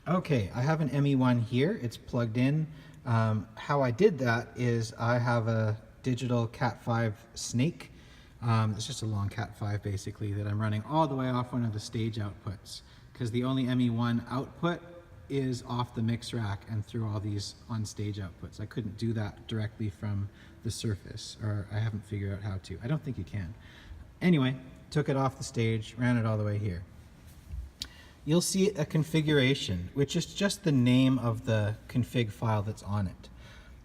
Okay, I have an ME-1 here. It's plugged in. How I did that is I have a digital Cat5 snake. It's just a long Cat5 basically that I'm running all the way off one of the stage outputs, because the only ME-1 output is off the mix rack and through all these on stage outputs. I couldn't do that directly from the surface, or I haven't figured out how to. I don't think you can. Anyway, took it off the stage, ran it all the way here. You'll see a configuration, which is just the name of the config file that's on it.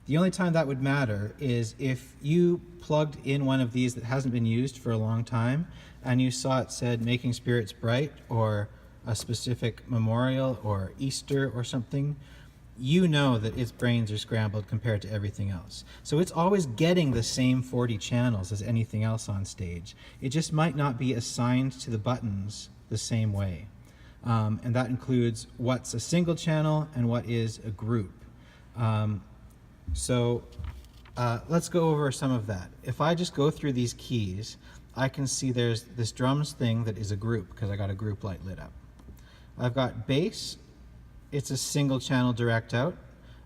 The only time that would matter is if you plugged in one of these that hasn't been used for a long time and you saw it said Making Spirits Bright or a specific memorial or Easter or something, you know that its brains are scrambled compared to everything else. So it's always getting the same 40 channels as anything else on stage. It just might not be assigned to the buttons the same way. And that includes what's a single channel and what is a group. Let's go over some of that. If I just go through these keys, I can see there's this drums thing that is a group because I got a group light lit up. I've got bass. It's a single channel direct out.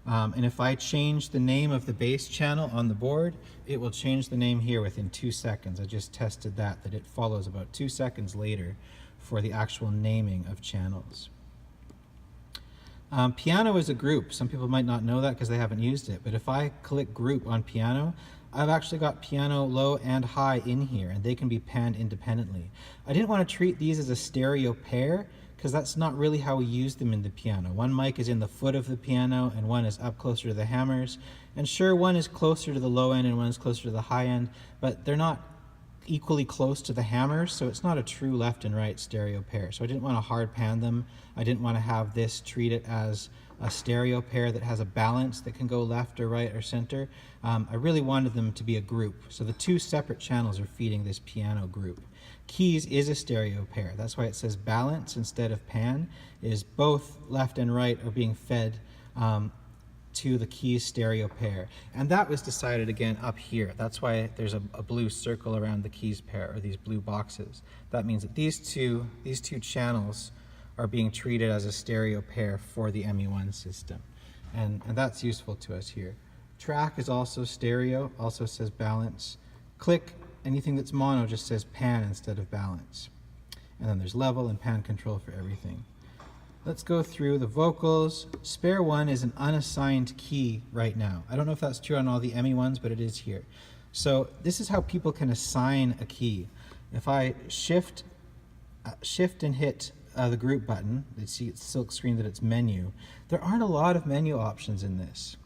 And if I change the name of the bass channel on the board, it will change the name here within 2 seconds. I just tested that it follows about 2 seconds later for the actual naming of channels. Piano is a group. Some people might not know that because they haven't used it, but if I click group on piano, I've actually got piano low and high in here, and they can be panned independently. I didn't want to treat these as a stereo pair because that's not really how we use them in the piano. One mic is in the foot of the piano and one is up closer to the hammers. And sure, one is closer to the low end and one is closer to the high end, but they're not equally close to the hammers, so it's not a true left and right stereo pair. So I didn't want to hard pan them. I didn't want to have this treat it as a stereo pair that has a balance that can go left or right or center. I really wanted them to be a group. So the two separate channels are feeding this piano group. Keys is a stereo pair. That's why it says balance instead of pan, is both left and right are being fed to the keys stereo pair. And that was decided again up here. That's why there's a blue circle around the keys pair, or these blue boxes. That means that these two channels are being treated as a stereo pair for the ME-1 system. And that's useful to us here. Track is also stereo, also says balance. Click, anything that's mono just says pan instead of balance. And then there's level and pan control for everything. Let's go through the vocals. Spare one is an unassigned key right now. I don't know if that's true on all the ME-1s, but it is here. So this is how people can assign a key. If I shift and hit the group button, you see it's silk screen that it's menu. There aren't a lot of menu options in this.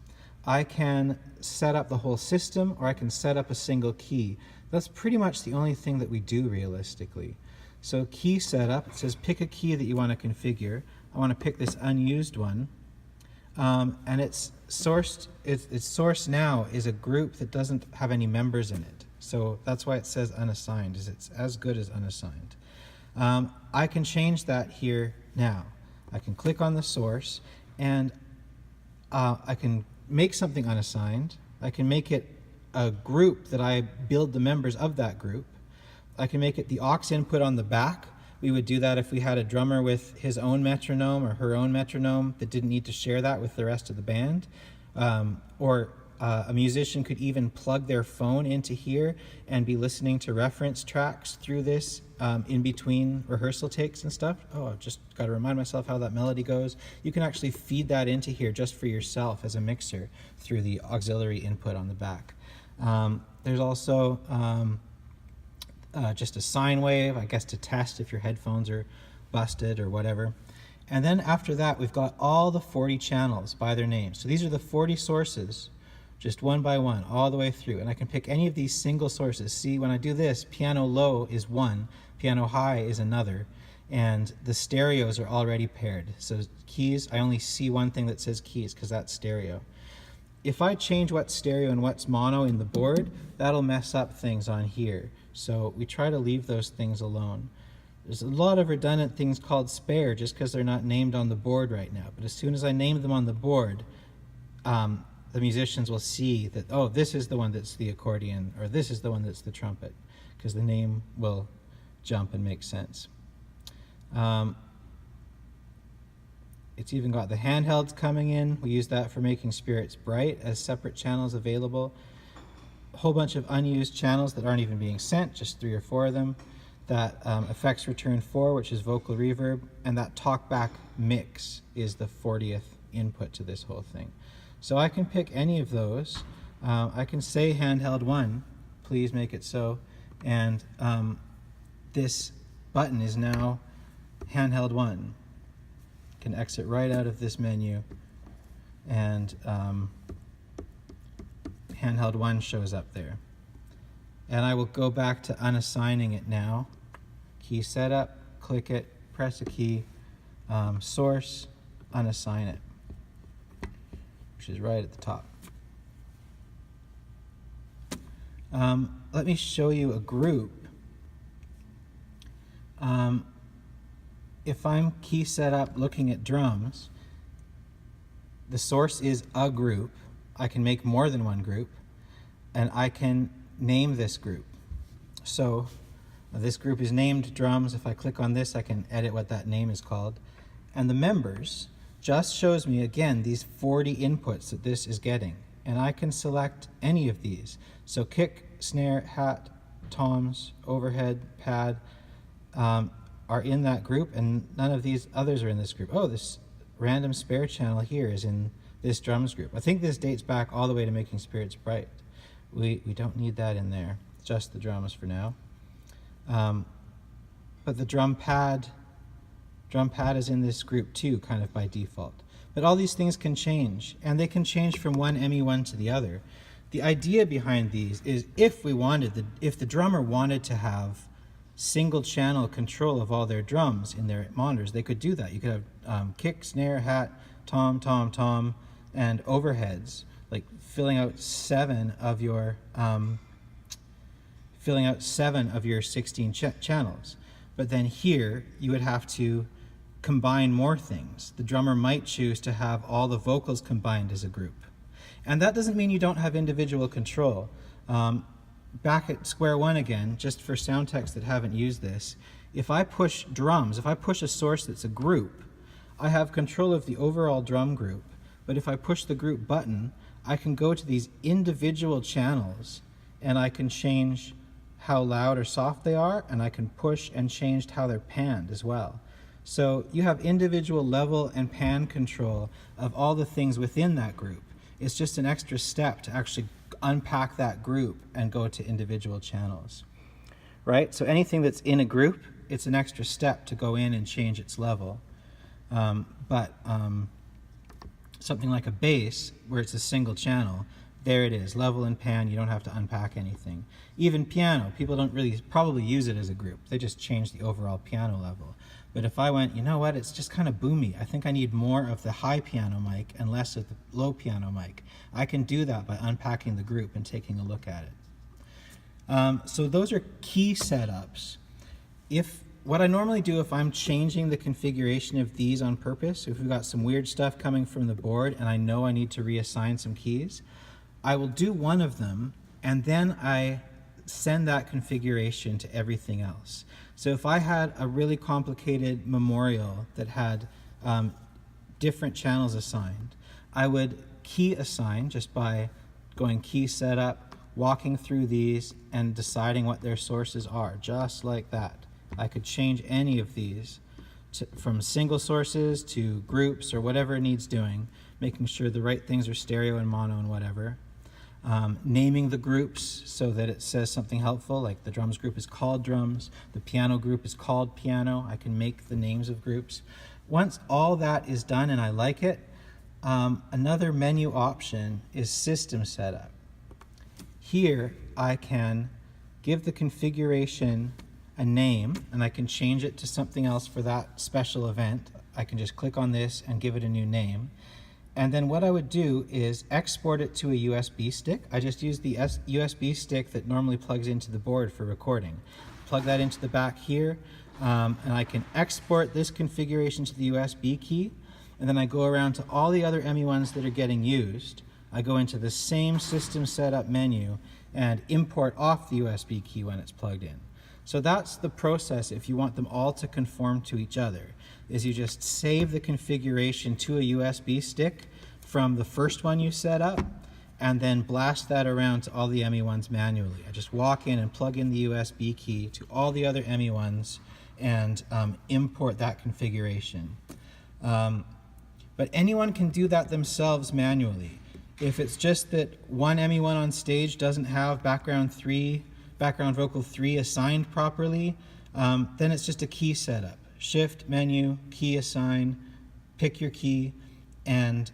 I can set up the whole system, or I can set up a single key. That's pretty much the only thing that we do realistically. So key setup, it says pick a key that you want to configure. I want to pick this unused one, and its source now is a group that doesn't have any members in it. So that's why it says unassigned, is it's as good as unassigned. I can change that here now. I can click on the source, and I can make something unassigned. I can make it a group that I build the members of that group. I can make it the aux input on the back. We would do that if we had a drummer with his own metronome or her own metronome that didn't need to share that with the rest of the band. Or a musician could even plug their phone into here and be listening to reference tracks through this in between rehearsal takes and stuff. Oh, I've just got to remind myself how that melody goes. You can actually feed that into here just for yourself as a mixer through the auxiliary input on the back. There's also just a sine wave, I guess, to test if your headphones are busted or whatever. And then after that, we've got all the 40 channels by their names. So these are the 40 sources, just one by one, all the way through. And I can pick any of these single sources. See, when I do this, piano low is one, piano high is another, and the stereos are already paired. So keys, I only see one thing that says keys because that's stereo. If I change what's stereo and what's mono in the board, that'll mess up things on here. So we try to leave those things alone. There's a lot of redundant things called spare just because they're not named on the board right now. But as soon as I name them on the board, the musicians will see that, oh, this is the one that's the accordion, or this is the one that's the trumpet, because the name will jump and make sense. It's even got the handhelds coming in. We use that for making spirits bright as separate channels available. A whole bunch of unused channels that aren't even being sent, just 3 or 4 of them. That effects return 4, which is vocal reverb, and that talkback mix is the 40th input to this whole thing. So I can pick any of those. I can say handheld 1, please make it so, and this button is now handheld 1. Can exit right out of this menu, and handheld 1 shows up there. And I will go back to unassigning it now. Key setup, click it, press a key, source, unassign it, which is right at the top. Let me show you a group. If I'm key set up looking at drums, the source is a group. I can make more than one group, and I can name this group. So this group is named drums. If I click on this, I can edit what that name is called. And the members just shows me, again, these 40 inputs that this is getting. And I can select any of these. So kick, snare, hat, toms, overhead, pad are in that group, and none of these others are in this group. Oh, this random spare channel here is in this drums group. I think this dates back all the way to making spirits bright. We don't need that in there, just the drums for now. But the drum pad is in this group too, kind of by default. But all these things can change, and they can change from one ME-1 to the other. The idea behind these is if the drummer wanted to have single channel control of all their drums in their monitors, they could do that. You could have kick, snare, hat, tom, tom, tom, and overheads, like filling out 7 of your 16 channels. But then here you would have to combine more things. The drummer might choose to have all the vocals combined as a group. And that doesn't mean you don't have individual control. Back at square one again, just for sound techs that haven't used this, if I push drums, if I push a source that's a group, I have control of the overall drum group. But if I push the group button, I can go to these individual channels and I can change how loud or soft they are, and I can push and change how they're panned as well. So you have individual level and pan control of all the things within that group. It's just an extra step to actually unpack that group and go to individual channels, right? So anything that's in a group, it's an extra step to go in and change its level. Something like a bass, where it's a single channel, there it is, level and pan, you don't have to unpack anything. Even piano, people don't really probably use it as a group. They just change the overall piano level. But if I went, you know what, it's just kind of boomy. I think I need more of the high piano mic and less of the low piano mic. I can do that by unpacking the group and taking a look at it. So those are key setups. What I normally do if I'm changing the configuration of these on purpose, if we've got some weird stuff coming from the board and I know I need to reassign some keys, I will do one of them and then I send that configuration to everything else. So if I had a really complicated memorial that had different channels assigned, I would key assign just by going key setup, walking through these and deciding what their sources are, just like that. I could change any of these from single sources to groups or whatever it needs doing, making sure the right things are stereo and mono and whatever. Naming the groups so that it says something helpful, like the drums group is called drums, the piano group is called piano. I can make the names of groups. Once all that is done and I like it, another menu option is system setup. Here I can give the configuration a name and I can change it to something else for that special event. I can just click on this and give it a new name. And then what I would do is export it to a USB stick. I just use the USB stick that normally plugs into the board for recording. Plug that into the back here, and I can export this configuration to the USB key, and then I go around to all the other ME-1s that are getting used. I go into the same system setup menu and import off the USB key when it's plugged in. So that's the process if you want them all to conform to each other, is you just save the configuration to a USB stick from the first one you set up, and then blast that around to all the ME1s manually. I just walk in and plug in the USB key to all the other ME1s and import that configuration. But anyone can do that themselves manually. If it's just that one ME1 on stage doesn't have background vocal 3 assigned properly, then it's just a key setup. Shift, menu, key assign, pick your key, and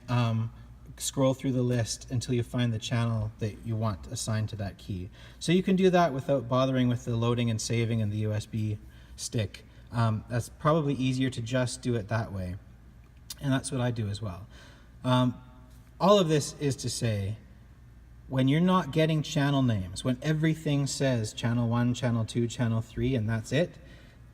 scroll through the list until you find the channel that you want assigned to that key. So you can do that without bothering with the loading and saving in the USB stick. That's probably easier to just do it that way. And that's what I do as well. All of this is to say, when you're not getting channel names, when everything says channel 1, channel 2, channel 3, and that's it,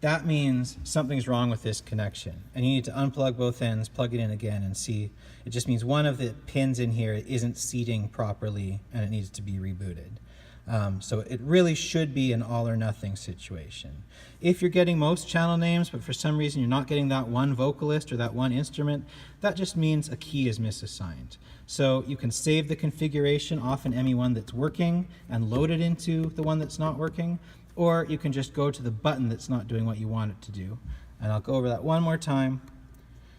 that means something's wrong with this connection. And you need to unplug both ends, plug it in again, and see. It just means one of the pins in here isn't seating properly, and it needs to be rebooted. So it really should be an all or nothing situation. If you're getting most channel names, but for some reason you're not getting that one vocalist or that one instrument, that just means a key is misassigned. So you can save the configuration off an ME1 that's working and load it into the one that's not working, or you can just go to the button that's not doing what you want it to do. And I'll go over that one more time.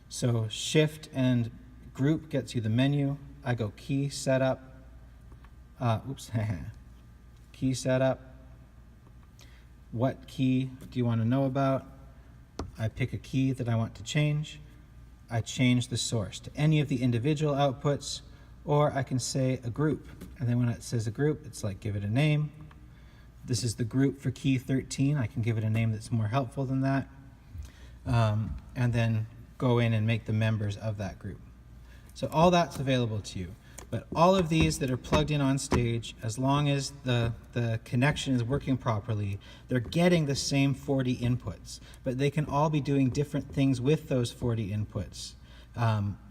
So Shift and Group gets you the menu. I go Key Setup. Key Setup. What key do you want to know about? I pick a key that I want to change. I change the source to any of the individual outputs, or I can say a group. And then when it says a group, it's like give it a name. This is the group for key 13. I can give it a name that's more helpful than that. And then go in and make the members of that group. So all that's available to you. But all of these that are plugged in on stage, as long as the connection is working properly, they're getting the same 40 inputs. But they can all be doing different things with those 40 inputs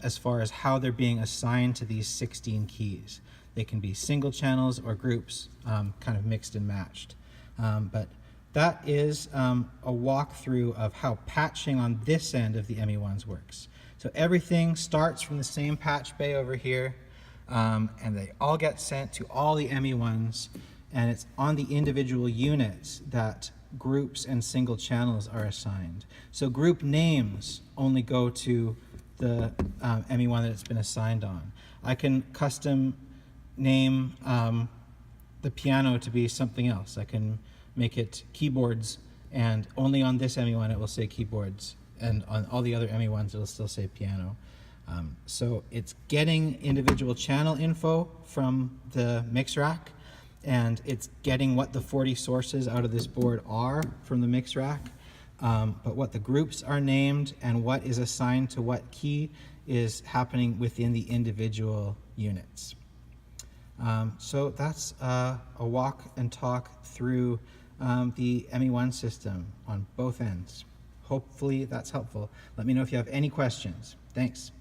as far as how they're being assigned to these 16 keys. They can be single channels or groups, kind of mixed and matched. But that is a walkthrough of how patching on this end of the ME1s works. So everything starts from the same patch bay over here. And they all get sent to all the ME1s, and it's on the individual units that groups and single channels are assigned. So group names only go to the ME1 that it's been assigned on. I can custom name the piano to be something else. I can make it keyboards, and only on this ME1 it will say keyboards, and on all the other ME1s it'll still say piano. So it's getting individual channel info from the mix rack, and it's getting what the 40 sources out of this board are from the mix rack. But what the groups are named and what is assigned to what key is happening within the individual units. So that's a walk and talk through the ME1 system on both ends. Hopefully that's helpful. Let me know if you have any questions. Thanks.